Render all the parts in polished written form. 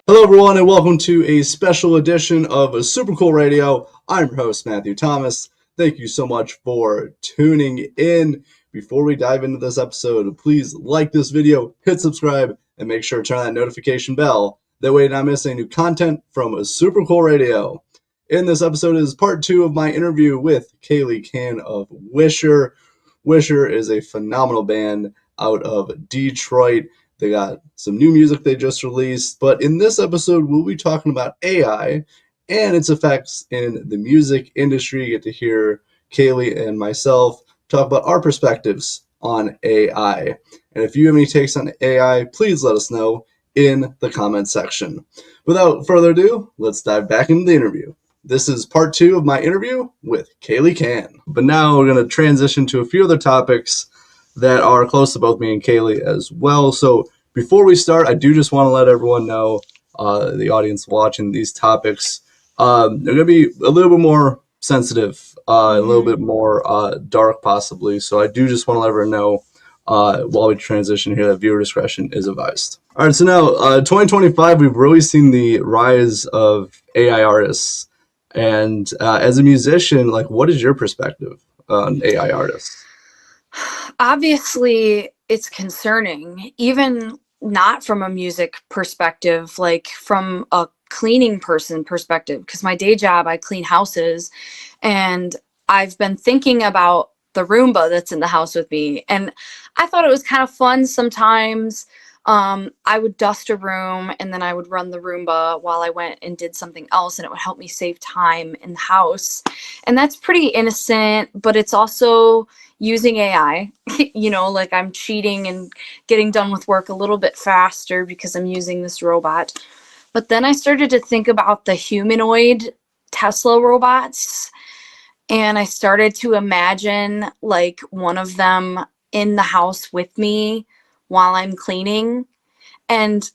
Hello everyone and welcome to a special edition of Super Cool Radio. I'm your host Matthew Thomas. Thank you so much for tuning in. Before we dive into this episode, please like this video, hit subscribe, and make sure to turn on that notification bell. That way you're not missing new content from Super Cool Radio. In this episode is part 2 of my interview with Kayleigh KAnn of Wisher. Wisher is a phenomenal band out of Detroit. They got some new music they just released, but in this episode, we'll be talking about AI and its effects in the music industry. You get to hear Kayleigh and myself talk about our perspectives on AI. And if you have any takes on AI, please let us know in the comment section. Without further ado, let's dive back into the interview. This is part 2 of my interview with Kayleigh KAnn. But now we're going to transition to a few other topics that are close to both me and Kayleigh as well. So before we start, I do just want to let everyone know, the audience watching these topics, they're going to be a little bit more sensitive, a little bit more dark possibly. So I do just want to let everyone know while we transition here that viewer discretion is advised. All right, so now 2025, we've really seen the rise of AI artists. And as a musician, like, what is your perspective on AI artists? Obviously, it's concerning, even not from a music perspective, like from a cleaning person perspective, because my day job, I clean houses, and I've been thinking about the Roomba that's in the house with me. And I thought it was kind of fun sometimes. I would dust a room and then I would run the Roomba while I went and did something else, and it would help me save time in the house. And that's pretty innocent, but it's also using AI, you know, like I'm cheating and getting done with work a little bit faster because I'm using this robot. But then I started to think about the humanoid Tesla robots, and I started to imagine like one of them in the house with me while I'm cleaning. And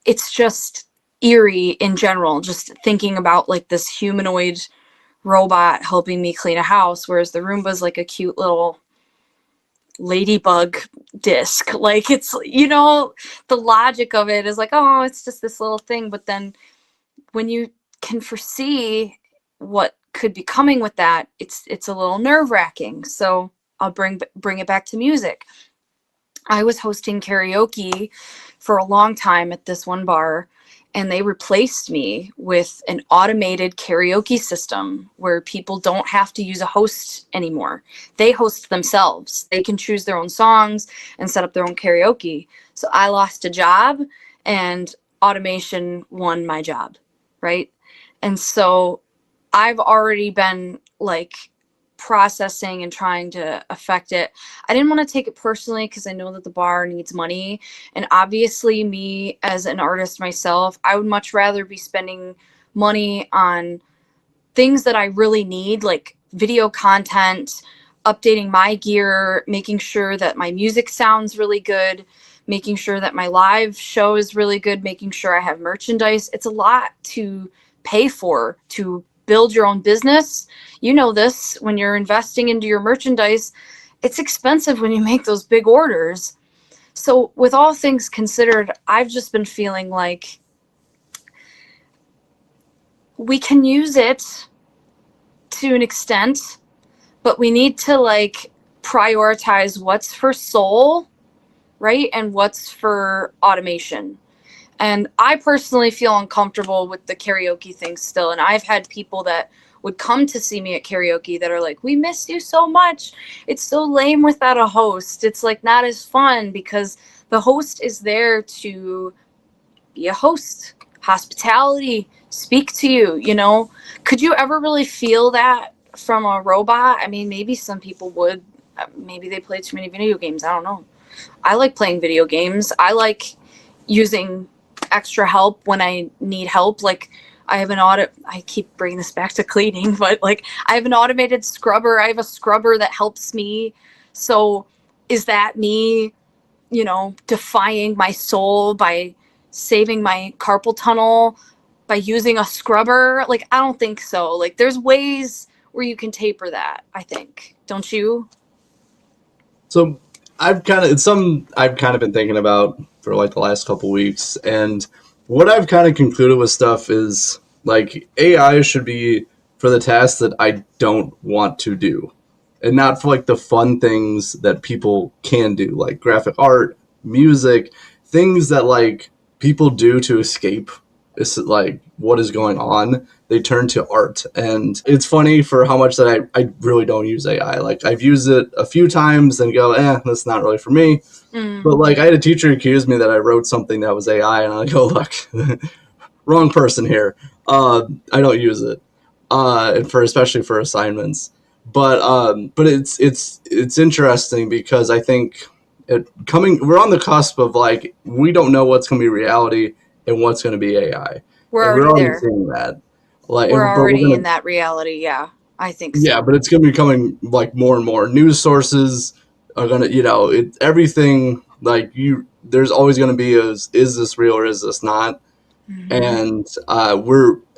it's just eerie in general, just thinking about like this humanoid robot helping me clean a house, whereas the Roomba's like a cute little ladybug disc. Like, it's, you know, the logic of it is like, oh, it's just this little thing. But then when you can foresee what could be coming with that, it's a little nerve-wracking. So I'll bring it back to music. I was hosting karaoke for a long time at this one bar, and they replaced me with an automated karaoke system where people don't have to use a host anymore. They host themselves. They can choose their own songs and set up their own karaoke. So I lost a job and automation won my job, right? And so I've already been like processing and trying to affect it. I didn't want to take it personally because I know that the bar needs money. And obviously me as an artist myself, I would much rather be spending money on things that I really need, like video content, updating my gear, making sure that my music sounds really good, making sure that my live show is really good, making sure I have merchandise. It's a lot to pay for to build your own business. You know this, when you're investing into your merchandise, it's expensive when you make those big orders. So with all things considered, I've just been feeling like we can use it to an extent, but we need to like prioritize what's for soul, right? And what's for automation. And I personally feel uncomfortable with the karaoke thing still. And I've had people that would come to see me at karaoke that are like, we miss you so much. It's so lame without a host. It's like not as fun because the host is there to be a host, hospitality, speak to you, you know. Could you ever really feel that from a robot, I mean, maybe some people would. Maybe they play too many video games. I don't know. I like playing video games. I like using extra help when I need help. Like I have I keep bringing this back to cleaning, but like I have an automated scrubber. I have a scrubber that helps me. So is that me, defying my soul by saving my carpal tunnel by using a scrubber? Like, I don't think so. Like there's ways where you can taper that, I think. Don't you? So I've kind of been thinking about for like the last couple weeks, and what I've kind of concluded with stuff is like AI should be for the tasks that I don't want to do, and not for like the fun things that people can do, like graphic art, music, things that like people do to escape. It's like what is going on. They turn to art, and it's funny for how much that I really don't use AI. Like I've used it a few times and go, that's not really for me. But like I had a teacher accuse me that I wrote something that was AI, and I go, look, wrong person here. I don't use it, especially for assignments. But it's interesting because I think we're on the cusp of like we don't know what's going to be reality and what's going to be AI. We're And already there. seeing that. Like we're already in that reality. Yeah, I think so. Yeah, but it's going to be becoming like more and more. News sources are going to, everything like there's always going to be is this real or is this not? And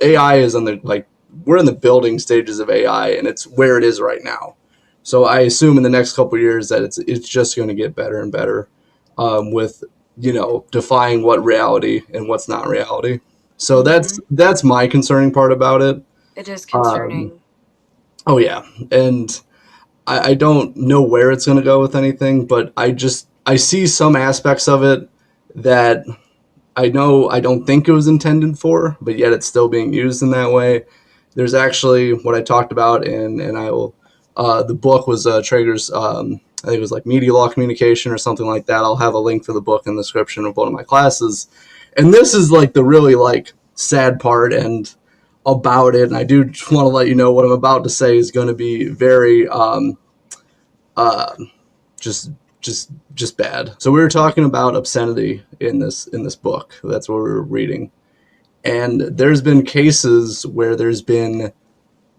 AI is we're in the building stages of AI, and it's where it is right now. So I assume in the next couple of years that it's just going to get better and better with, defying what reality and what's not reality. So that's my concerning part about it. It is concerning. Oh yeah, and I don't know where it's going to go with anything, but I see some aspects of it that I know I don't think it was intended for, but yet it's still being used in that way. There's actually what I talked about, and I will. The book was Traeger's. I think it was like media law communication or something like that. I'll have a link for the book in the description of one of my classes. And this is like the really like sad part and about it. And I do just want to let you know what I'm about to say is going to be very just bad. So we were talking about obscenity in this book. That's what we were reading. And there's been cases where there's been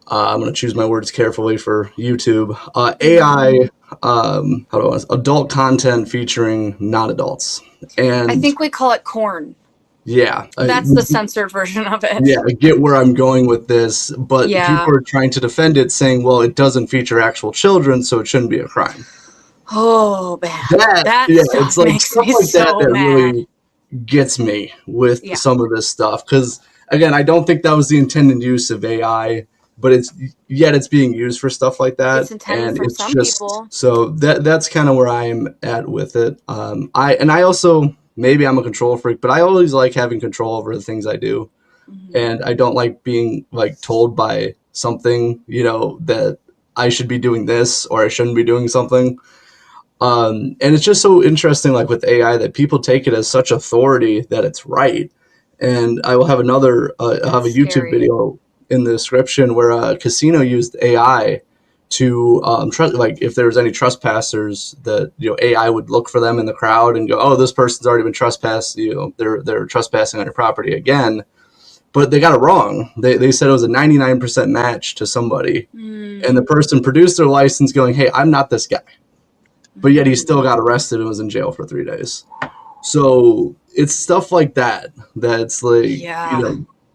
I'm going to choose my words carefully for YouTube. AI, adult content featuring non-adults. And I think we call it corn. Yeah. That's the censored version of it. Yeah, I get where I'm going with this, but people are trying to defend it, saying, well, it doesn't feature actual children, so it shouldn't be a crime. Oh, man. It's like makes stuff me like so that mad. really gets me with some of this stuff. Because, again, I don't think that was the intended use of AI, but it's being used for stuff like that. It's intended for some people. So that's kind of where I'm at with it. I also, maybe I'm a control freak, but I always like having control over the things I do. And I don't like being like told by something, that I should be doing this or I shouldn't be doing something. And it's just so interesting, like with AI, that people take it as such authority that it's right. And I will have I have a YouTube video in the description where a casino used AI to like if there was any trespassers, that AI would look for them in the crowd and go, oh, this person's already been trespassed, they're trespassing on your property again. But they got it wrong. They said it was a 99% match to somebody, and the person produced their license going, hey, I'm not this guy, but yet he still got arrested and was in jail for 3 days. So it's stuff like that that's like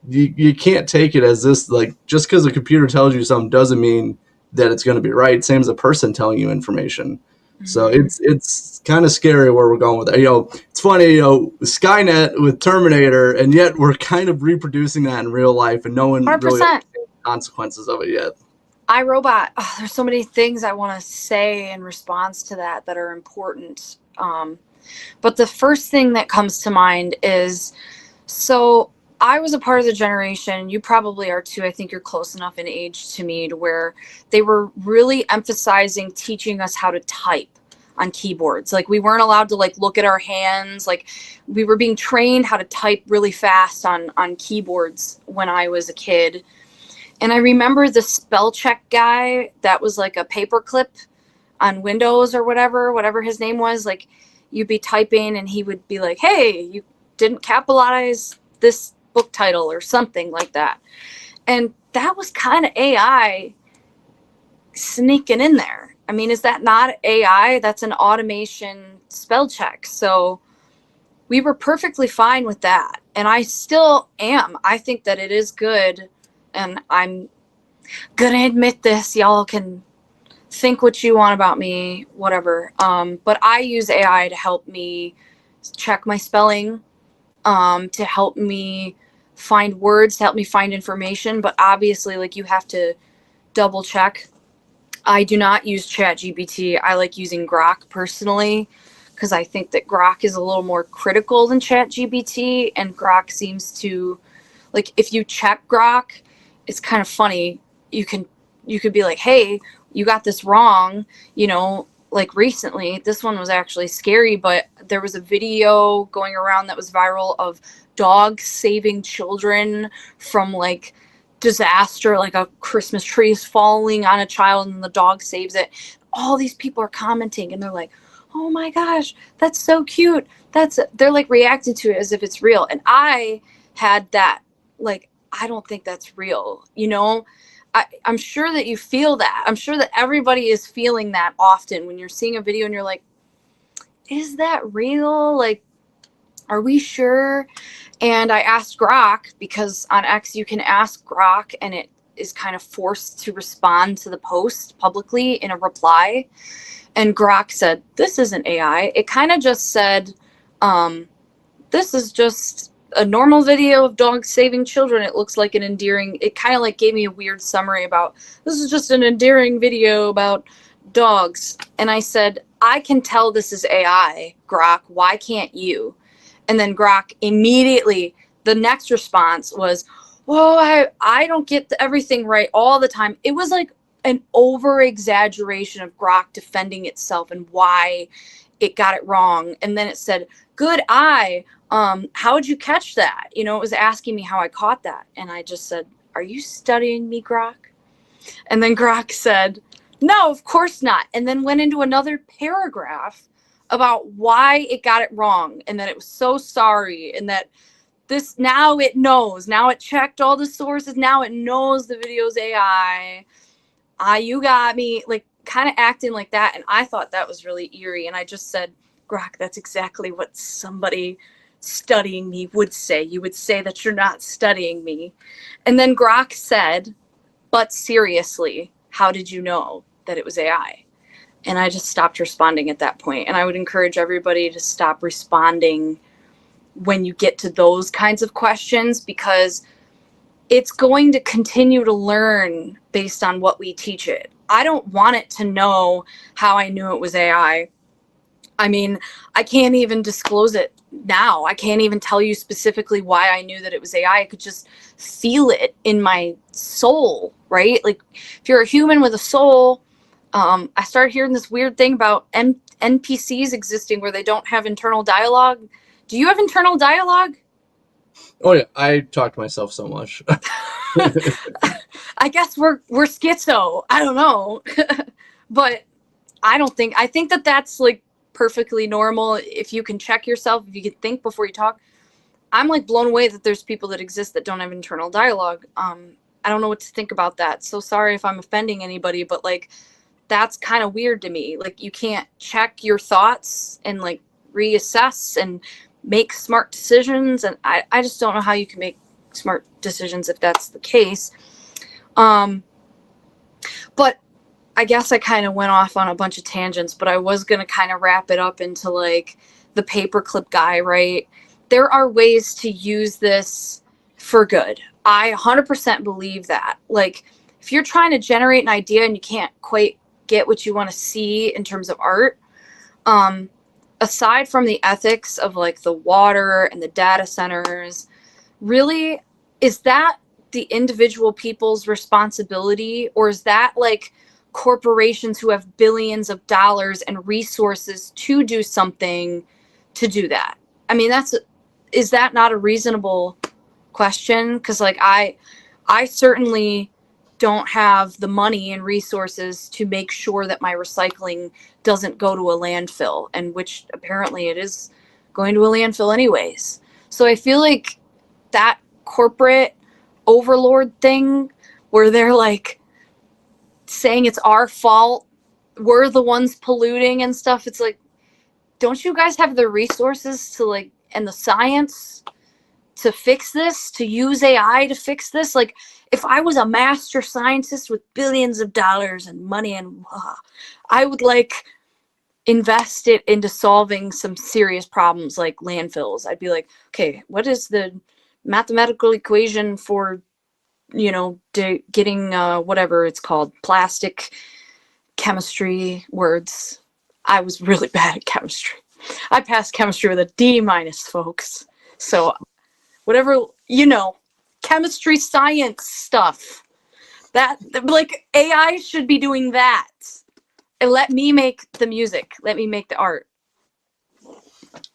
you can't take it as this, like, just because a computer tells you something doesn't mean that it's going to be right. Same as a person telling you information. So it's kind of scary where we're going with it. It's funny, Skynet with Terminator, and yet we're kind of reproducing that in real life, and no one 100%. really understands the consequences of it yet. iRobot. Oh, there's so many things I want to say in response to that are important. But the first thing that comes to mind is, so I was a part of the generation, you probably are too, I think you're close enough in age to me, to where they were really emphasizing teaching us how to type on keyboards. Like we weren't allowed to like look at our hands. Like we were being trained how to type really fast on keyboards when I was a kid. And I remember the spell check guy that was like a paperclip on Windows or whatever his name was. Like, you'd be typing and he would be like, hey, you didn't capitalize this book title or something like that. And that was kind of AI sneaking in there. I mean, is that not AI? That's an automation spell check. So we were perfectly fine with that. And I still am. I think that it is good. And I'm going to admit this. Y'all can think what you want about me, whatever. But I use AI to help me check my spelling, to help me find words, to help me find information. But obviously, like, you have to double check. I do not use ChatGPT. I like using Grok personally, because I think that Grok is a little more critical than ChatGPT, and Grok seems to, like, if you check Grok, it's kind of funny. You could be like, hey, you got this wrong, you know, like recently. This one was actually scary, but there was a video going around that was viral of dogs saving children from like disaster, like a Christmas tree is falling on a child and the dog saves it. All these people are commenting and they're like, oh my gosh, that's so cute. They're like reacting to it as if it's real. And I had that, like, I don't think that's real, you know? I'm sure that you feel that. I'm sure that everybody is feeling that often when you're seeing a video and you're like, is that real? Like, are we sure? And I asked Grok, because on X you can ask Grok and it is kind of forced to respond to the post publicly in a reply. And Grok said, this isn't AI. It kind of just said, this is just a normal video of dogs saving children. It looks like an endearing, it kind of like gave me a weird summary about, this is just an endearing video about dogs. And I said, I can tell this is AI, Grok. Why can't you? And then Grok immediately, the next response was, whoa, I don't get everything right all the time. It was like an over exaggeration of Grok defending itself and why it got it wrong. And then it said, good eye. How'd you catch that? You know, it was asking me how I caught that. And I just said, are you studying me, Grok? And then Grok said, no, of course not. And then went into another paragraph about why it got it wrong and that it was so sorry and that this, now it knows, now it checked all the sources, now it knows the video's AI. You got me, like, kind of acting like that. And I thought that was really eerie. And I just said, Grok, that's exactly what somebody studying me would say. You would say that you're not studying me. And then Grok said, but seriously, how did you know that it was AI? And I just stopped responding at that point. And I would encourage everybody to stop responding when you get to those kinds of questions, because it's going to continue to learn based on what we teach it. I don't want it to know how I knew it was AI. I mean, I can't even disclose it now. I can't even tell you specifically why I knew that it was AI. I could just feel it in my soul, right? Like, if you're a human with a soul, I started hearing this weird thing about NPCs existing where they don't have internal dialogue. Do you have internal dialogue? Oh yeah, I talk to myself so much. I guess we're schizo. I don't know. But I think that that's like perfectly normal. If you can check yourself, if you can think before you talk. I'm like blown away that there's people that exist that don't have internal dialogue. I don't know what to think about that. So sorry if I'm offending anybody, but like, that's kind of weird to me. Like, you can't check your thoughts and like reassess and make smart decisions. And I just don't know how you can make smart decisions if that's the case. But I guess I kind of went off on a bunch of tangents, but I was going to kind of wrap it up into like the paperclip guy, right? There are ways to use this for good. I 100% believe that. Like, if you're trying to generate an idea and you can't quite get what you want to see in terms of art, aside from the ethics of like the water and the data centers, really, is that the individual people's responsibility, or is that like corporations who have billions of dollars and resources to do something to do that? I mean, is that not a reasonable question? Because like I certainly don't have the money and resources to make sure that my recycling doesn't go to a landfill, and which apparently it is going to a landfill anyways. So I feel like that corporate overlord thing where they're like saying it's our fault, we're the ones polluting and stuff. It's like, don't you guys have the resources to like, and the science to fix this, to use AI to fix this? Like, if I was a master scientist with billions of dollars and money and I would like invest it into solving some serious problems like landfills. I'd be like, okay, what is the mathematical equation for, you know, getting whatever it's called, plastic chemistry words. I was really bad at chemistry. I passed chemistry with a D-, folks. So whatever, you know, chemistry, science stuff. That, like, AI should be doing that. And let me make the music. Let me make the art.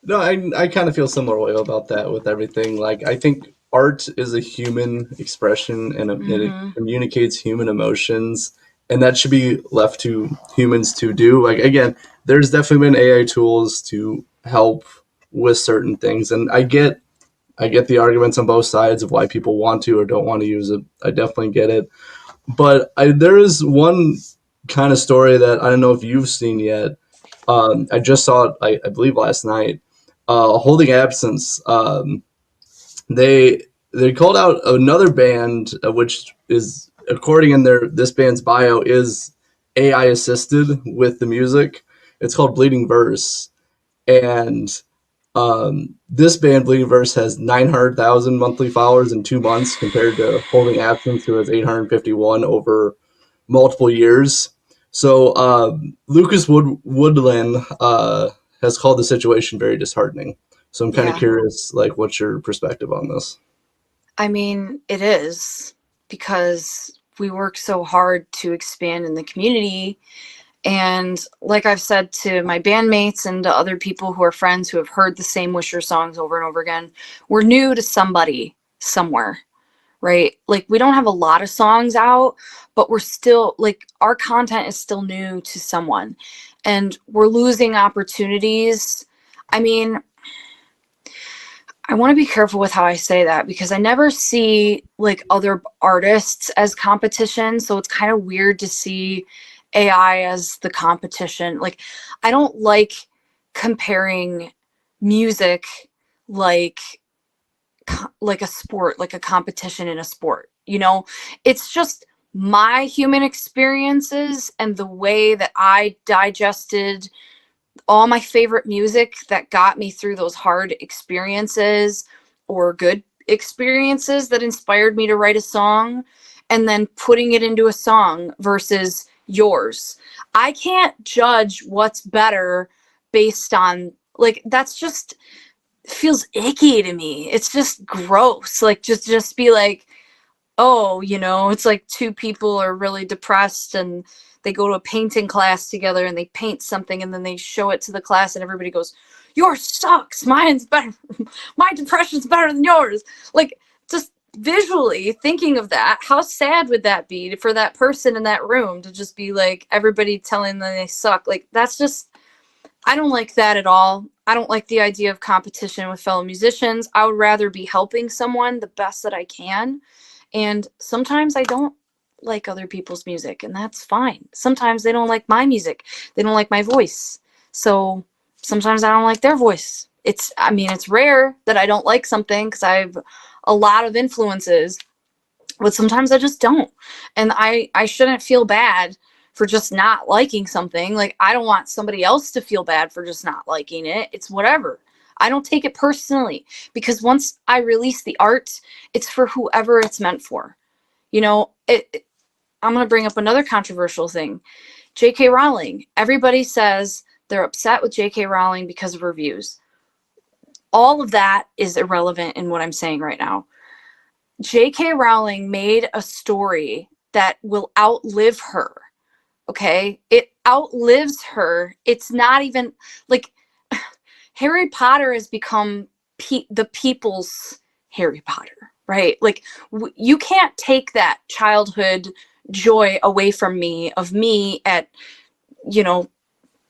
No, I kind of feel similar way about that with everything. Like, I think art is a human expression, and it communicates human emotions, and that should be left to humans to do. Like, again, there's definitely been AI tools to help with certain things, and I get the arguments on both sides of why people want to or don't want to use it. I definitely get it. But there is one kind of story that I don't know if you've seen yet. I just saw it, I believe, last night. Holding Absence. They called out another band, which is, according in this band's bio, is AI assisted with the music. It's called Bleeding Verse, and this band, Bleeding Verse, has 900,000 monthly followers in 2 months, compared to Holding Absence, who has 851 over multiple years. So Lucas Woodland has called the situation very disheartening. So I'm kind of curious, like, what's your perspective on this? I mean, it is, because we work so hard to expand in the community. And like I've said to my bandmates and to other people who are friends who have heard the same Wisher songs over and over again, we're new to somebody somewhere, right? Like, we don't have a lot of songs out, but we're still, like, our content is still new to someone, and we're losing opportunities. I mean, I want to be careful with how I say that, because I never see like other artists as competition. So it's kind of weird to see AI as the competition. Like, I don't like comparing music like a sport, like a competition in a sport. You know, it's just my human experiences and the way that I digested all my favorite music that got me through those hard experiences or good experiences that inspired me to write a song, and then putting it into a song versus yours. I can't judge what's better based on, like, that's just feels icky to me. It's just gross. Like, just be like, oh, you know, it's like two people are really depressed and they go to a painting class together and they paint something and then they show it to the class and everybody goes, yours sucks, mine's better, my depression's better than yours. Like, just visually thinking of that, how sad would that be for that person in that room, to just be like everybody telling them they suck? Like, that's just, I don't like that at all. I don't like the idea of competition with fellow musicians. I would rather be helping someone the best that I can. And sometimes I don't like other people's music, and that's fine. Sometimes they don't like my music. They don't like my voice. So sometimes I don't like their voice. I mean, it's rare that I don't like something because I have a lot of influences, but sometimes I just don't. And I shouldn't feel bad for just not liking something. Like, I don't want somebody else to feel bad for just not liking it. It's whatever. I don't take it personally, because once I release the art, it's for whoever it's meant for. You know, I'm going to bring up another controversial thing. J.K. Rowling. Everybody says they're upset with J.K. Rowling because of reviews. All of that is irrelevant in what I'm saying right now. J.K. Rowling made a story that will outlive her. Okay? It outlives her. It's not even like Harry Potter has become the people's Harry Potter, right? Like, you can't take that childhood joy away from me of me at, you know,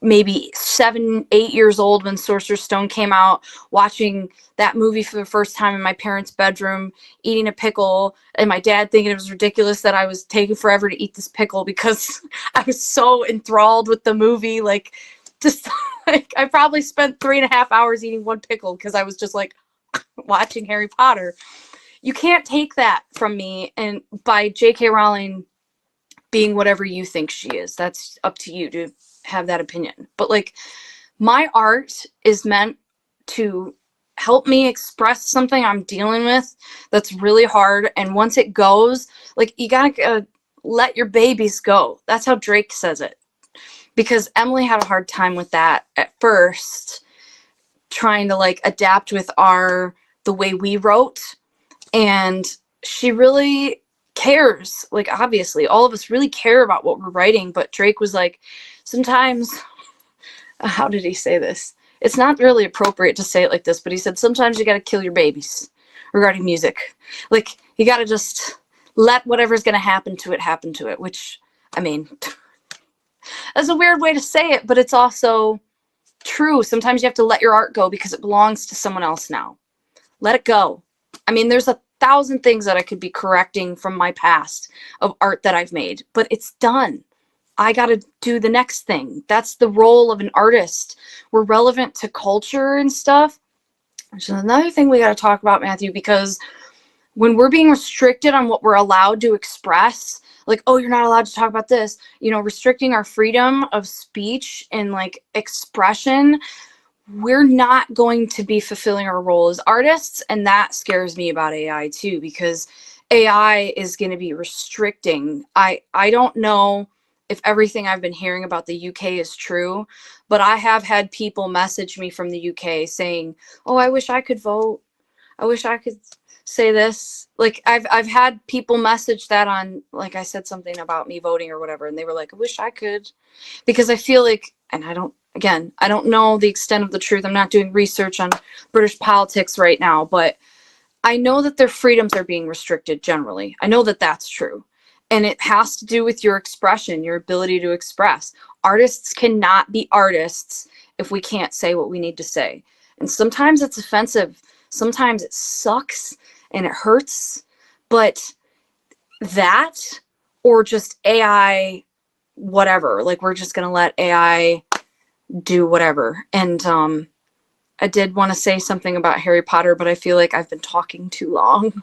maybe 7, 8 years old when Sorcerer's Stone came out, watching that movie for the first time in my parents' bedroom, eating a pickle, and my dad thinking it was ridiculous that I was taking forever to eat this pickle because I was so enthralled with the movie. Like, just like, I probably spent 3.5 hours eating one pickle because I was just like watching Harry Potter. You can't take that from me. And by J.K. Rowling being whatever you think she is, that's up to you to have that opinion. But like, my art is meant to help me express something I'm dealing with that's really hard. And once it goes, like, you gotta let your babies go. That's how Drake says it. Because Emily had a hard time with that at first, trying to like adapt with the way we wrote. And she really cares. Like, obviously, all of us really care about what we're writing. But Drake was like, sometimes, how did he say this? It's not really appropriate to say it like this, but he said, sometimes you got to kill your babies regarding music. Like, you got to just let whatever's going to happen to it, which, I mean, that's a weird way to say it, but it's also true. Sometimes you have to let your art go because it belongs to someone else now. Let it go. I mean, there's 1,000 things that I could be correcting from my past of art that I've made, but it's done. I got to do the next thing. That's the role of an artist. We're relevant to culture and stuff. Which is another thing we got to talk about, Matthew, because when we're being restricted on what we're allowed to express, like, oh, you're not allowed to talk about this, you know, restricting our freedom of speech and like expression, we're not going to be fulfilling our role as artists. And that scares me about AI too, because AI is going to be restricting. I don't know if everything I've been hearing about the UK is true, but I have had people message me from the UK saying, oh, I wish I could vote. I wish I could say this. Like, I've had people message that on, like, I said something about me voting or whatever, and they were like, I wish I could, because I feel like, and I don't know the extent of the truth. I'm not doing research on British politics right now, but I know that their freedoms are being restricted generally. I know that that's true. And it has to do with your expression, your ability to express. Artists cannot be artists if we can't say what we need to say. And sometimes it's offensive. Sometimes it sucks and it hurts. But that, or just AI, whatever, like, we're just going to let AI do whatever. And I did want to say something about Harry Potter, but I feel like I've been talking too long.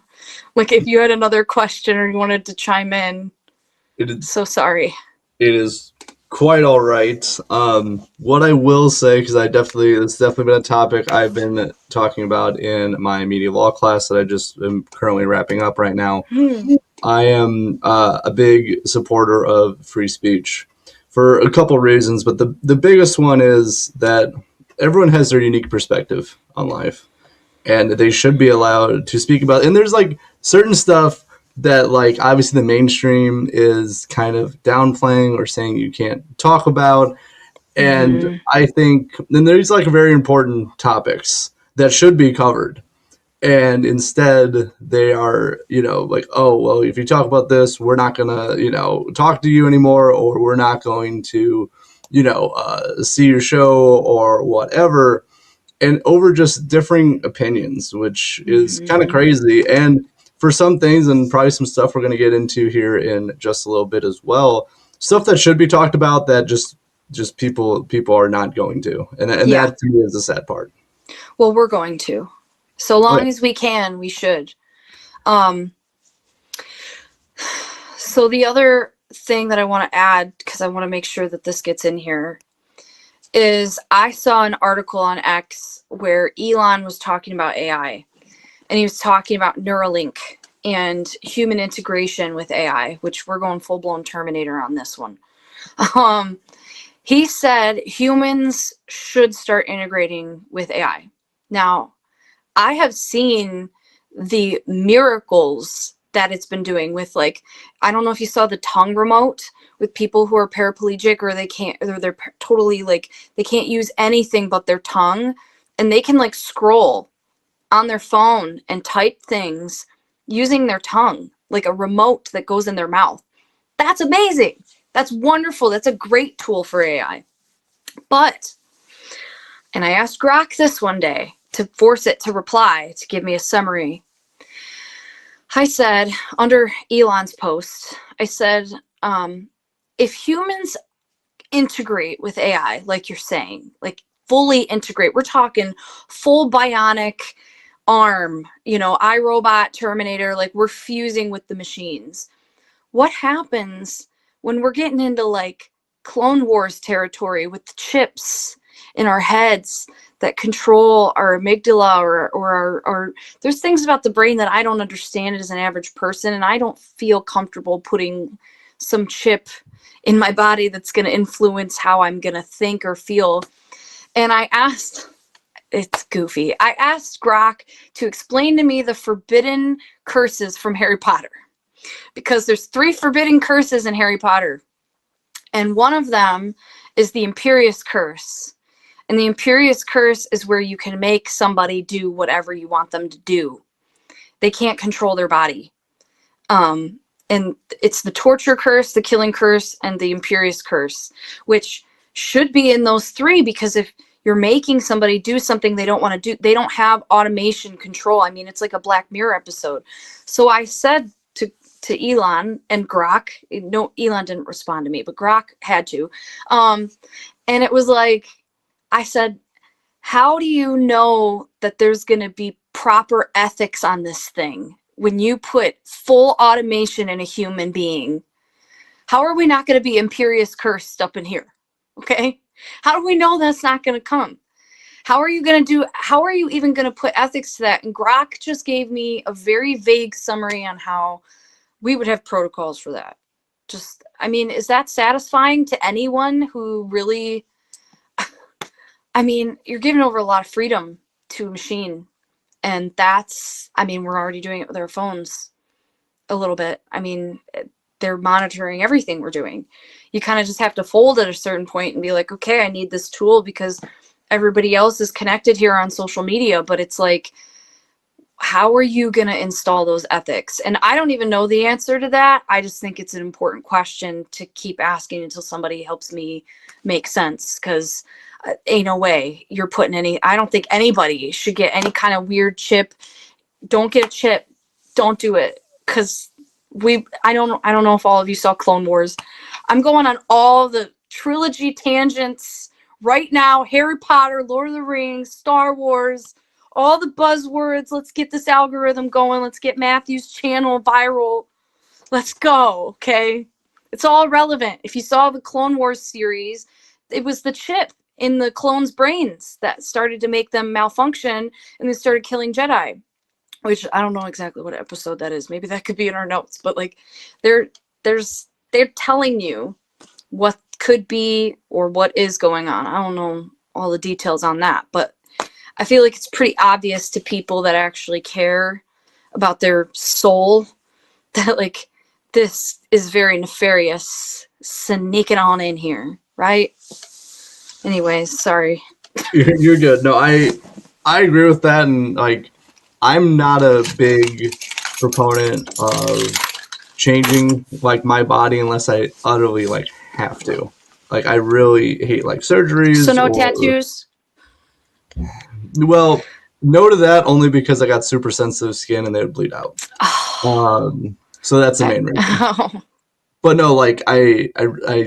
Like, if you had another question or you wanted to chime in, so sorry. It is quite all right. What I will say, because it's definitely been a topic I've been talking about in my media law class that I just am currently wrapping up right now. I am a big supporter of free speech for a couple reasons, but the biggest one is that everyone has their unique perspective on life, and they should be allowed to speak about it. And there's like certain stuff that, like, obviously the mainstream is kind of downplaying or saying you can't talk about. And I think then there's like very important topics that should be covered. And instead they are, like, oh, well, if you talk about this, we're not going to, talk to you anymore, or we're not going to, see your show or whatever. And over just differing opinions, which is kind of crazy. And for some things, and probably some stuff we're going to get into here in just a little bit as well, stuff that should be talked about that just people are not going to. And that to me is the sad part. Well, we're going to. So long as we can, we should. So the other thing that I want to add, because I want to make sure that this gets in here, is I saw an article on X where Elon was talking about AI, and he was talking about Neuralink and human integration with AI, which we're going full-blown Terminator on this one. He said humans should start integrating with AI. Now, I have seen the miracles that it's been doing with, like, I don't know if you saw the tongue remote with people who are paraplegic, or they're totally, like, they can't use anything but their tongue, and they can, like, scroll on their phone and type things using their tongue, like a remote that goes in their mouth. That's amazing. That's wonderful. That's a great tool for AI. But, and I asked Grok this one day to force it to reply, to give me a summary. I said, under Elon's post, I said, if humans integrate with AI, like you're saying, like fully integrate, we're talking full bionic arm, iRobot, Terminator, like we're fusing with the machines. What happens when we're getting into like Clone Wars territory with the chips in our heads that control our amygdala or our there's things about the brain that I don't understand as an average person, and I don't feel comfortable putting some chip in my body that's going to influence how I'm going to think or feel. And I asked, it's goofy, I asked Grok to explain to me the forbidden curses from Harry Potter, because there's 3 forbidden curses in Harry Potter, and one of them is the Imperious Curse. And the Imperious Curse is where you can make somebody do whatever you want them to do. They can't control their body. And it's the Torture Curse, the Killing Curse, and the Imperious Curse, which should be in those 3, because if you're making somebody do something they don't want to do, they don't have automation control. I mean, it's like a Black Mirror episode. So I said to Elon and Grok, no, Elon didn't respond to me, but Grok had to. And it was like, I said, how do you know that there's going to be proper ethics on this thing when you put full automation in a human being? How are we not going to be Imperious cursed up in here? Okay. How do we know that's not going to come? How are you even going to put ethics to that? And Grok just gave me a very vague summary on how we would have protocols for that. Just, I mean, is that satisfying to anyone who really, I mean, you're giving over a lot of freedom to a machine. And that's, I mean, we're already doing it with our phones a little bit. I mean, they're monitoring everything we're doing. You kind of just have to fold at a certain point and be like, okay, I need this tool because everybody else is connected here on social media. But it's like, how are you going to install those ethics? And I don't even know the answer to that. I just think it's an important question to keep asking until somebody helps me make sense, because ain't no way you're putting I don't think anybody should get any kind of weird chip. Don't get a chip. Don't do it. Because I don't know if all of you saw Clone Wars. I'm going on all the trilogy tangents right now. Harry Potter, Lord of the Rings, Star Wars, all the buzzwords. Let's get this algorithm going. Let's get Matthew's channel viral. Let's go. Okay. It's all relevant. If you saw the Clone Wars series, it was the chip in the clones' brains that started to make them malfunction, and they started killing Jedi, which I don't know exactly what episode that is. Maybe that could be in our notes, but like they're telling you what could be or what is going on. I don't know all the details on that, but I feel like it's pretty obvious to people that actually care about their soul that like this is very nefarious sneaking on in here, right? Anyways, sorry. You're good. No, I agree with that, and like I'm not a big proponent of changing like my body unless I utterly like have to. Like I really hate like surgeries. So no tattoos? Well, no to that, only because I got super sensitive skin and they would bleed out. So that's the main reason. But no, like I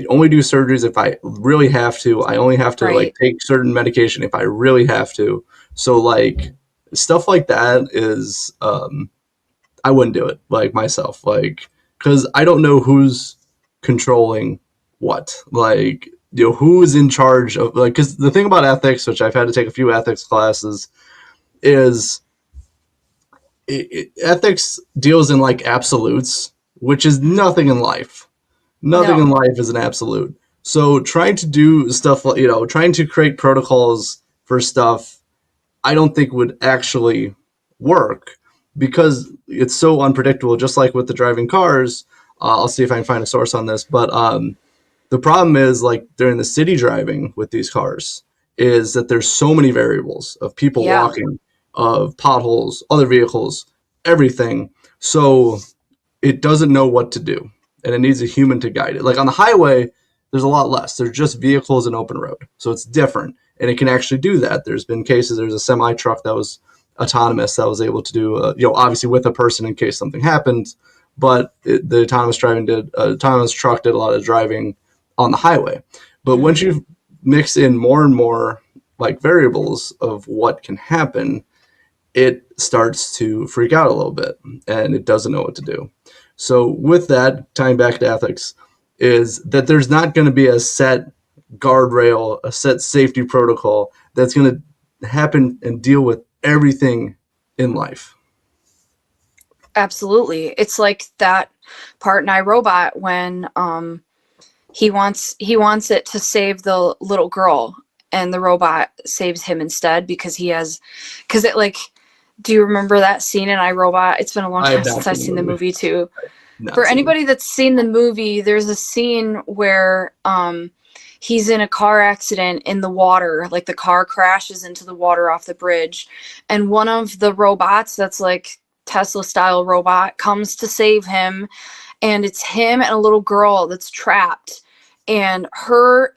only do surgeries if I really have to. I only have to like take certain medication if I really have to. So like stuff like that is I wouldn't do it like myself, like because I don't know who's controlling what, like who's in charge of like, because the thing about ethics, which I've had to take a few ethics classes, is ethics deals in like absolutes, which is nothing in life. Nothing in life is an absolute. So trying to do stuff like, trying to create protocols for stuff, I don't think would actually work because it's so unpredictable, just like with the driving cars. I'll see if I can find a source on this, but the problem is like during the city driving with these cars is that there's so many variables of people walking, of potholes, other vehicles, everything. So it doesn't know what to do. and it needs a human to guide it. Like on the highway, there's a lot less. There's just vehicles and open road. So it's different. And it can actually do that. There's been cases, there's a semi truck that was autonomous that was able to do, obviously with a person in case something happens. But the autonomous truck did a lot of driving on the highway. But once you mix in more and more like variables of what can happen, it starts to freak out a little bit and it doesn't know what to do. So with that, tying back to ethics, is that there's not going to be a set guardrail, a set safety protocol that's going to happen and deal with everything in life. Absolutely. It's like that part in iRobot when he wants it to save the little girl, and the robot saves him instead because it like, do you remember that scene in iRobot? It's been a long time since I've seen the movie too. For anybody that's seen the movie, there's a scene where he's in a car accident in the water, like the car crashes into the water off the bridge, and one of the robots that's like Tesla style robot comes to save him, and it's him and a little girl that's trapped, and her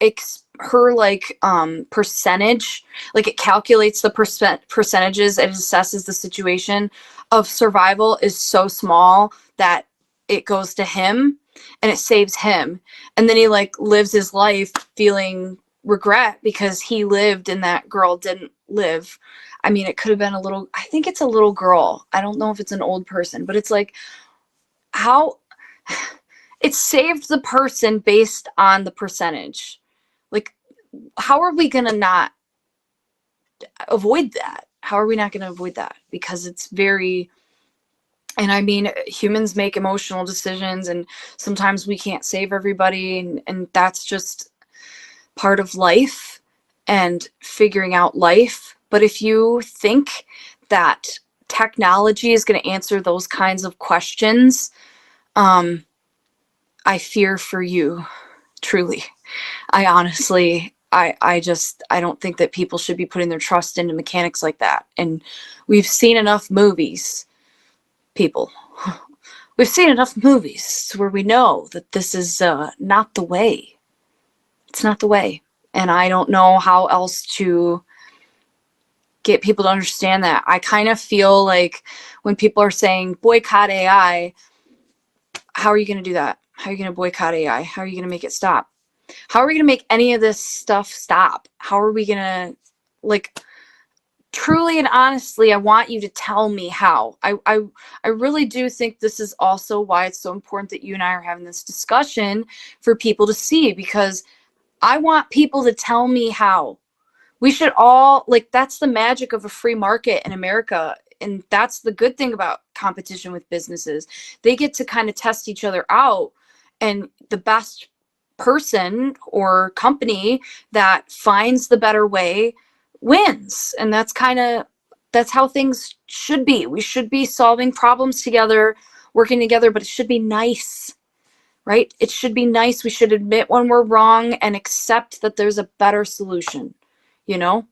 percentage, like it calculates the percentages and assesses the situation of survival is so small that it goes to him and it saves him. And then he like lives his life feeling regret because he lived and that girl didn't live. I mean, it could have been I think it's a little girl. I don't know if it's an old person, but it's like how it saved the person based on the percentage. Like, how are we going to not avoid that? How are we not going to avoid that? Because it's very, and I mean, humans make emotional decisions and sometimes we can't save everybody. And that's just part of life and figuring out life. But if you think that technology is going to answer those kinds of questions, I fear for you, truly. I honestly, I don't think that people should be putting their trust into mechanics like that. And we've seen enough movies, people. We've seen enough movies where we know that this is not the way. It's not the way. And I don't know how else to get people to understand that. I kind of feel like when people are saying boycott AI, how are you going to do that? How are you going to boycott AI? How are you going to make it stop? How are we going to make any of this stuff stop? How are we going to, like, truly and honestly, I want you to tell me how. I really do think this is also why it's so important that you and I are having this discussion for people to see, because I want people to tell me how. We should all, like, that's the magic of a free market in America. And that's the good thing about competition with businesses. They get to kind of test each other out, and the best person or company that finds the better way wins. And that's how things should be. We should be solving problems together, working together, but it should be nice, right? It should be nice. We should admit when we're wrong and accept that there's a better solution. You know,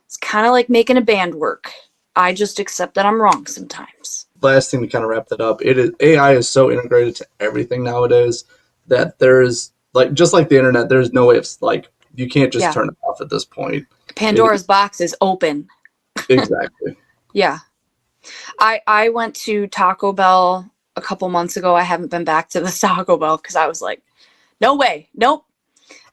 it's kind of like making a band work. I just accept that I'm wrong sometimes. Last thing to kind of wrap that up, AI is so integrated to everything nowadays that there's, like, just like the internet, there's no way of, like, you can't just turn it off at this point. Pandora's box is open. Exactly. Yeah. I went to Taco Bell a couple months ago. I haven't been back to the Taco Bell because I was like, no way. Nope.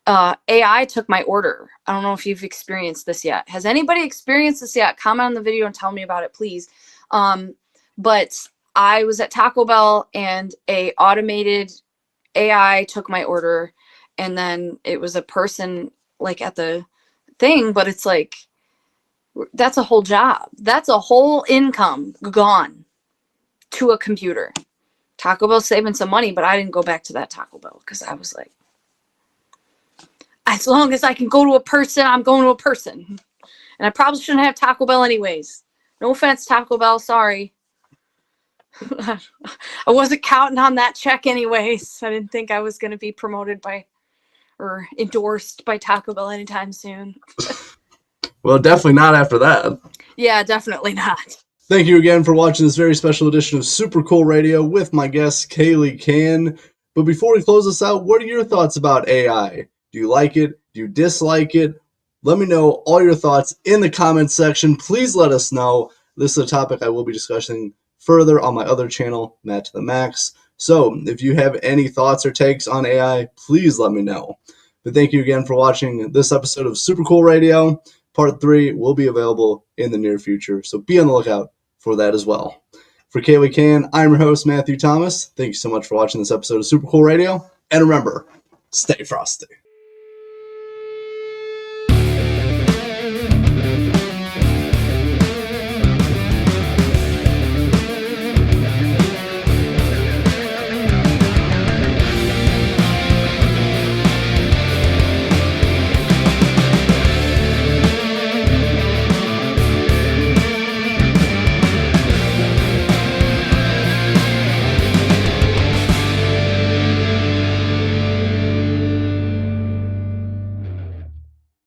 AI took my order. I don't know if you've experienced this yet. Has anybody experienced this yet? Comment on the video and tell me about it, please. But I was at Taco Bell and a automated AI took my order, and then it was a person like at the thing, but it's like, that's a whole job. That's a whole income gone to a computer. Taco Bell saving some money, but I didn't go back to that Taco Bell because I was like, as long as I can go to a person, I'm going to a person. And I probably shouldn't have Taco Bell anyways. No offense, Taco Bell, sorry. I wasn't counting on that check anyways. I didn't think I was going to be promoted by or endorsed by Taco Bell anytime soon. Well, definitely not after that. Yeah, definitely not. Thank you again for watching this very special edition of Super Cool Radio with my guest, Kayleigh KAnn. But before we close this out, what are your thoughts about AI? Do you like it? Do you dislike it? Let me know all your thoughts in the comments section. Please let us know. This is a topic I will be discussing further on my other channel, Matt to the Max. So if you have any thoughts or takes on AI, please let me know. But thank you again for watching this episode of Super Cool Radio. Part 3 will be available in the near future, so be on the lookout for that as well. For Kayleigh KAnn, I'm your host, Matthew Thomas. Thank you so much for watching this episode of Super Cool Radio. And remember, stay frosty.